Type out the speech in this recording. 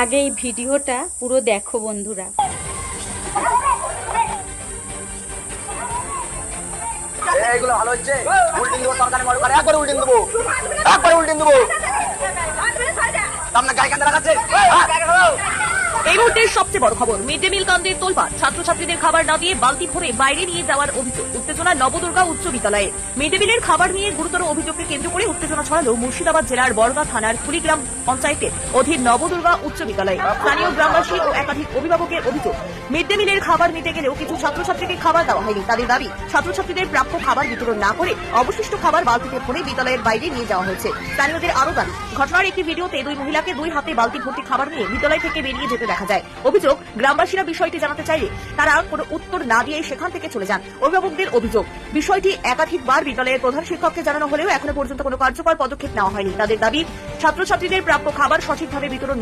আগে এই ভিডিওটা পুরো দেখো বন্ধুরা। এইগুলো ভালো হচ্ছে। উল্টিং দেবো, তরকারি মরু করে একবারে উল্টিং দেবো, একবারে উল্টিং দেবো। আপনার গায়ে কান্দা রাখাচ্ছে। এই মুহূর্তের সবচেয়ে বড় খবর, মিড ডে মিল কাণ্ডের তোলপাড়। ছাত্রছাত্রীদের খাবার না দিয়ে বালতি ভরে বাইরে নিয়ে যাওয়ার অভিযোগ। উত্তেজনা নবদুর্গা উচ্চ বিদ্যালয়ে। মিড ডে মিলের খাবার নিয়ে গুরুতর অভিযোগকে কেন্দ্র করে উত্তেজনা ছড়ালো মুর্শিদাবাদ জেলার বড়গাঁ থানার কুড়িগ্রাম পঞ্চায়েতের অধীন নবদুর্গা উচ্চ বিদ্যালয়ে। স্থানীয় গ্রামবাসী ও একাধিক অভিভাবকের অভিযোগ, মিড ডে মিলের খাবার নিতে গেলেও কিছু ছাত্রছাত্রীকে খাবার দেওয়া হয়নি। তাদের দাবি, ছাত্রছাত্রীদের প্রাপ্য খাবার বিতরণ না করে অবশিষ্ট খাবার বালতিতে ভরে বিদ্যালয়ের বাইরে নিয়ে যাওয়া হয়েছে। স্থানীয়দের আরও দাবি, ঘটনার একটি ভিডিওতে দুই মহিলাকে দুই হাতে বালতি ভর্তি খাবার নিয়ে বিদ্যালয় থেকে বেরিয়ে যেতে দেখা যায়। অভিযোগ, গ্রামবাসীরা বিষয়টি জানাতে চাইলে তারা কোনো উত্তর না দিয়ে সেখান থেকে চলে যান। অভিভাবকদের অভিযোগ, বিষয়টি একাধিকবার বিদ্যালয়ের প্রধান শিক্ষককে জানানো হলেও এখনো পর্যন্ত কোনো কার্যকর পদক্ষেপ নেওয়া হয়নি। তাদের দাবি, ছাত্রছাত্রীদের প্রাপ্য খাবার সঠিকভাবে বিতরণ